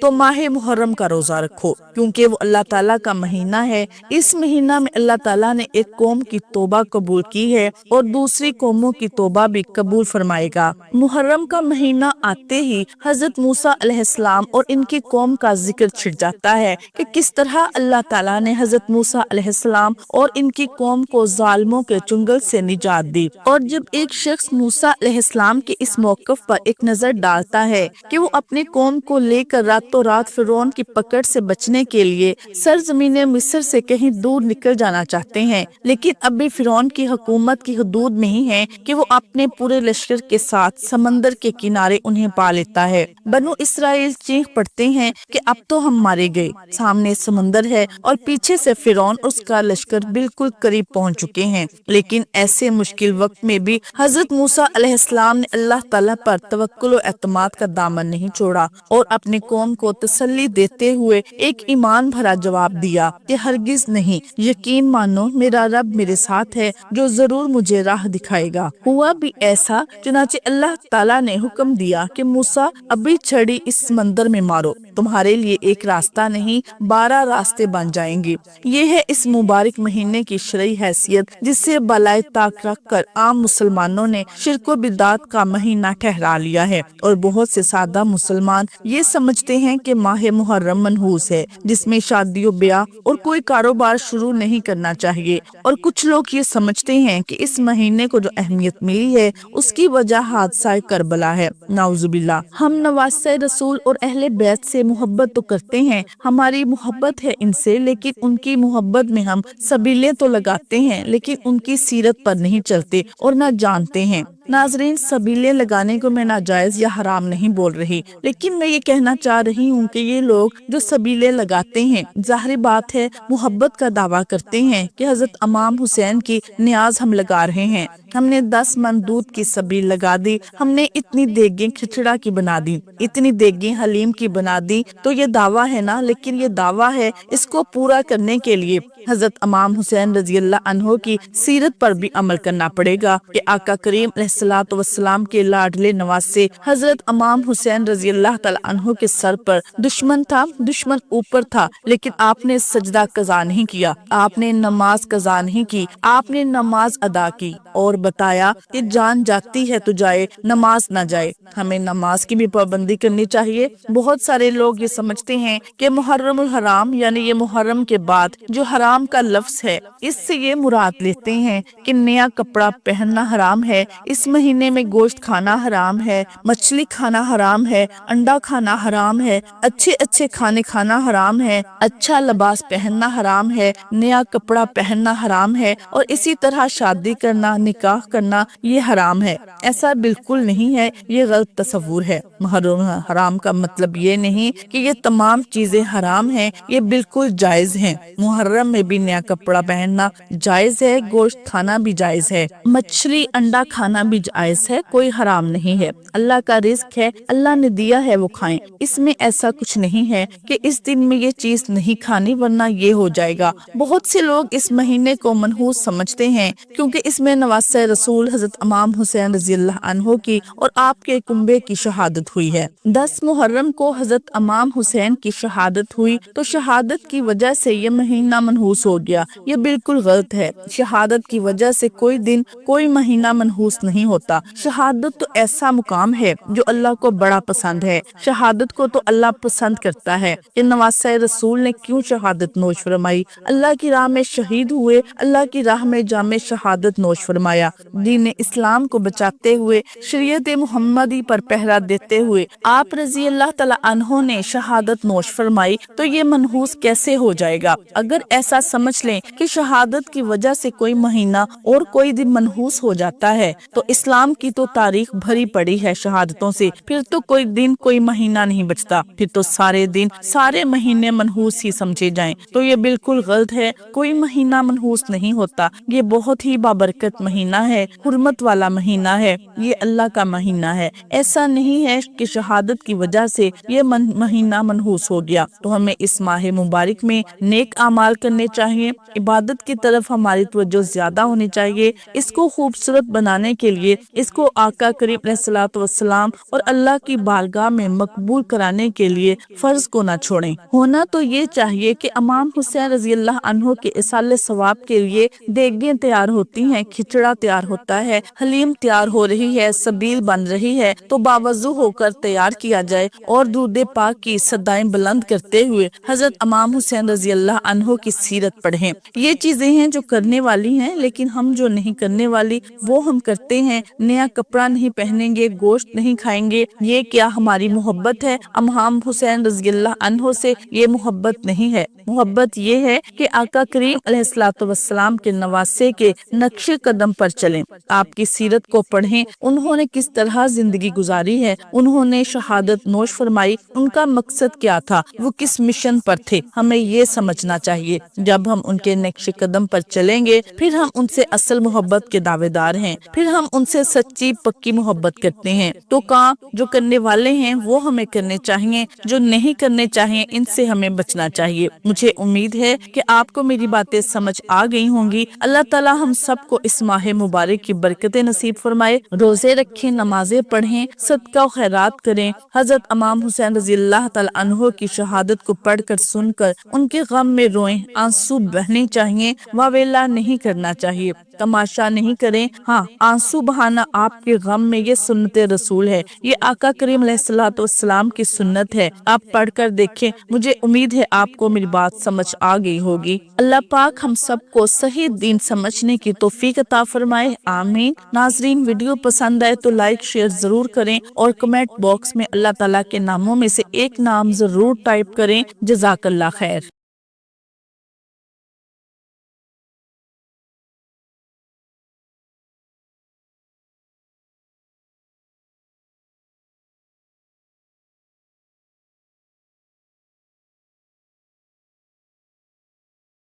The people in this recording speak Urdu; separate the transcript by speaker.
Speaker 1: تو ماہ محرم کا روزہ رکھو، کیونکہ وہ اللہ تعالیٰ کا مہینہ ہے۔ اس مہینہ میں اللہ تعالیٰ نے ایک قوم کی توبہ قبول کی ہے اور دوسری قوموں کی توبہ بھی قبول فرمائے گا۔ محرم کا مہینہ آتے ہی حضرت موسیٰ علیہ السلام اور ان کی قوم کا ذکر چھڑ جاتا ہے کہ کس طرح اللہ تعالیٰ نے حضرت موسیٰ علیہ السلام اور ان کی قوم کو ظالموں کے چنگل سے نجات دی۔ اور جب ایک شخص موسیٰ علیہ السلام کے اس موقف پر ایک نظر ڈالتا ہے کہ وہ اپنی قوم کو لے کر راتوں رات فرعون کی پکڑ سے بچنے کے لیے سرزمین مصر سے کہیں دور نکل جانا چاہتے ہیں، لیکن اب بھی فرعون کی حکومت کی حدود میں ہی ہے کہ وہ اپنے پورے لشکر کے ساتھ سمندر کے کنارے انہیں پا لیتا ہے۔ بنو اسرائیل چیخ پڑتے ہیں کہ اب تو ہم مارے گئے، سامنے سمندر ہے اور پیچھے سے فرعون اور اس کا لشکر بالکل قریب پہنچ چکے ہیں، لیکن ایسے مشکل وقت میں بھی حضرت موسیٰ علیہ السلام نے اللہ تعالیٰ پر توکل و اعتماد کا دامن نہیں چھوڑا اور اپنی قوم کو تسلی دیتے ہوئے ایک ایمان بھرا جواب دیا کہ ہرگز نہیں، یقین مانو میرا رب میرے ساتھ ہے جو ضرور مجھے راہ دکھائے گا۔ ہوا بھی ایسا، چنانچہ اللہ تعالیٰ نے حکم دیا کہ موسیٰ ابھی چھڑی اس سمندر میں مارو، تمہارے لیے ایک راستہ نہیں 12 راستے بن جائیں گے۔ یہ ہے اس مبارک مہینے کی شرعی حیثیت، جس سے بالائے طاق رکھ کر عام مسلمانوں نے شرک و بدعت کا مہینہ ٹھہرا لیا ہے، اور بہت سے سادہ مسلمان یہ سمجھتے ہیں کہ ماہ محرم منحوس ہے، جس میں شادی و بیاہ اور کوئی کاروبار شروع نہیں کرنا چاہیے، اور کچھ لوگ یہ سمجھتے ہیں کہ اس مہینے کو جو اہمیت ملی ہے اس کی وجہ حادثہ کربلا ہے۔ نعوذ باللہ۔ ہم نواسہ رسول اور اہل بیت سے محبت تو کرتے ہیں، ہماری محبت ہے ان سے، لیکن ان کی محبت میں ہم سبیلیں تو لگاتے ہیں، لیکن ان کی سیرت پر نہیں چلتے اور نہ جانتے ہیں۔ ناظرین، سبیلیں لگانے کو میں ناجائز یا حرام نہیں بول رہی، لیکن میں یہ کہنا چاہ رہی ہوں کہ یہ لوگ جو سبیلیں لگاتے ہیں، ظاہر بات ہے محبت کا دعویٰ کرتے ہیں کہ حضرت امام حسین کی نیاز ہم لگا رہے ہیں، ہم نے 10 من دودھ کی سبیل لگا دی، ہم نے اتنی دیگیں کھچڑا کی بنا دی، اتنی دیگیں حلیم کی بنا دی، تو یہ دعویٰ ہے نا، لیکن یہ دعویٰ ہے، اس کو پورا کرنے کے لیے حضرت امام حسین رضی اللہ عنہ کی سیرت پر بھی عمل کرنا پڑے گا کہ آقا کریم علیہ الصلوۃ والسلام کے لاڈلے نواسے حضرت امام حسین رضی اللہ تعالی عنہ کے سر پر دشمن تھا، دشمن اوپر تھا، لیکن آپ نے سجدہ قضا نہیں کیا، آپ نے نماز قضا نہیں کی، آپ نے نماز ادا کی اور بتایا کہ جان جاتی ہے تو جائے، نماز نہ جائے۔ ہمیں نماز کی بھی پابندی کرنی چاہیے۔ بہت سارے لوگ یہ سمجھتے ہیں کہ محرم الحرام یعنی یہ محرم کے بعد جو حرام کا لفظ ہے، اس سے یہ مراد لیتے ہیں کہ نیا کپڑا پہننا حرام ہے، اس مہینے میں گوشت کھانا حرام ہے، مچھلی کھانا حرام ہے، انڈا کھانا حرام ہے، اچھے اچھے کھانے کھانا حرام ہے، اچھا لباس پہننا حرام ہے، نیا کپڑا پہننا حرام ہے، اور اسی طرح شادی کرنا، نکاح کرنا یہ حرام ہے۔ ایسا بالکل نہیں ہے، یہ غلط تصور ہے۔ محرم حرام کا مطلب یہ نہیں کہ یہ تمام چیزیں حرام ہیں، یہ بالکل جائز ہیں۔ محرم میں بھی نیا کپڑا پہننا جائز ہے، گوشت کھانا بھی جائز ہے، مچھلی انڈا کھانا بھی جائز ہے، کوئی حرام نہیں ہے۔ اللہ کا رزق ہے، اللہ نے دیا ہے وہ کھائیں، اس میں ایسا کچھ نہیں ہے کہ اس دن میں یہ چیز نہیں کھانی ورنہ یہ ہو جائے گا۔ بہت سے لوگ اس مہینے کو منحوس سمجھتے ہیں کیونکہ اس میں نواسہ رسول حضرت امام حسین رضی اللہ عنہ کی اور آپ کے کنبے کی شہادت ہوئی ہے۔ 10 محرم کو حضرت امام حسین کی شہادت ہوئی تو شہادت کی وجہ سے یہ مہینہ منحوس ہو گیا، یہ بالکل غلط ہے۔ شہادت کی وجہ سے کوئی دن کوئی مہینہ منحوس نہیں ہوتا۔ شہادت تو ایسا مقام ہے جو اللہ کو بڑا پسند ہے، شہادت کو تو اللہ پسند کرتا ہے۔ کہ نواسہ رسول نے کیوں شہادت نوش فرمائی؟ اللہ کی راہ میں شہید ہوئے، اللہ کی راہ میں جام شہادت نوش فرمایا، دین اسلام کو بچاتے ہوئے، شریعت محمدی پر پہرا دیتے ہوئے آپ رضی اللہ تعالی عنہ نے شہادت نوش فرمائی، تو یہ منحوس کیسے ہو جائے گا؟ اگر ایسا سمجھ لیں کہ شہادت کی وجہ سے کوئی مہینہ اور کوئی دن منحوس ہو جاتا ہے تو اسلام کی تو تاریخ بھری پڑی ہے شہادتوں سے، پھر تو کوئی دن کوئی مہینہ نہیں بچتا، پھر تو سارے دن سارے مہینے منحوس ہی سمجھے جائیں، تو یہ بالکل غلط ہے۔ کوئی مہینہ منحوس نہیں ہوتا، یہ بہت ہی بابرکت مہینہ مہینہ ہے، حرمت والا مہینہ ہے، یہ اللہ کا مہینہ ہے۔ ایسا نہیں ہے کہ شہادت کی وجہ سے یہ مہینہ منحوس ہو گیا۔ تو ہمیں اس ماہ مبارک میں نیک اعمال کرنے چاہیے، عبادت کی طرف ہماری توجہ زیادہ ہونی چاہیے۔ اس کو خوبصورت بنانے کے لیے اس کو آقا کریم علیہ الصلوۃ والسلام اور اللہ کی بارگاہ میں مقبول کرانے کے لیے فرض کو نہ چھوڑیں۔ ہونا تو یہ چاہیے کہ امام حسین رضی اللہ عنہ کے ایصال ثواب کے لیے دیگیں تیار ہوتی ہیں، کھچڑا تیار ہوتا ہے، حلیم تیار ہو رہی ہے، سبیل بن رہی ہے، تو باوضو ہو کر تیار کیا جائے اور درود پاک کی صدائیں بلند کرتے ہوئے حضرت امام حسین رضی اللہ عنہ کی سیرت پڑھیں۔ یہ چیزیں ہیں جو کرنے والی ہیں، لیکن ہم جو نہیں کرنے والی وہ ہم کرتے ہیں۔ نیا کپڑا نہیں پہنیں گے، گوشت نہیں کھائیں گے، یہ کیا ہماری محبت ہے امام حسین رضی اللہ عنہ سے؟ یہ محبت نہیں ہے۔ محبت یہ ہے کہ آقا کریم علیہ الصلوۃ والسلام کے نواسے کے نقش قدم پر چلیں، آپ کی سیرت کو پڑھیں، انہوں نے کس طرح زندگی گزاری ہے، انہوں نے شہادت نوش فرمائی، ان کا مقصد کیا تھا، وہ کس مشن پر تھے، ہمیں یہ سمجھنا چاہیے۔ جب ہم ان کے نقش قدم پر چلیں گے پھر ہم ان سے اصل محبت کے دعوے دار ہیں، پھر ہم ان سے سچی پکی محبت کرتے ہیں۔ تو کام جو کرنے والے ہیں وہ ہمیں کرنے چاہیے، جو نہیں کرنے چاہیے ان سے ہمیں بچنا چاہیے۔ مجھے امید ہے کہ آپ کو میری باتیں سمجھ آ گئی ہوں گی۔ اللہ تعالی ہم سب کو اس ماہ مبارک کی برکتیں نصیب فرمائے، روزے رکھیں، نمازیں پڑھیں، صدقہ و خیرات کریں، حضرت امام حسین رضی اللہ تعالی عنہ کی شہادت کو پڑھ کر سن کر ان کے غم میں روئیں، آنسو بہنے چاہیے، واویلا نہیں کرنا چاہیے، تماشا نہیں کریں۔ ہاں، آنسو بہانا آپ کے غم میں یہ سنت رسول ہے، یہ آقا کریم علیہ الصلوۃ والسلام کی سنت ہے۔ آپ پڑھ کر دیکھیں، مجھے امید ہے آپ کو میری بات سمجھ آ گئی ہوگی۔ اللہ پاک ہم سب کو صحیح دین سمجھنے کی توفیق عطا فرمائے، آمین۔ ناظرین، ویڈیو پسند آئے تو لائک شیئر ضرور کریں اور کمنٹ باکس میں اللہ تعالیٰ کے ناموں میں سے ایک نام ضرور ٹائپ کریں۔ جزاک اللہ خیر۔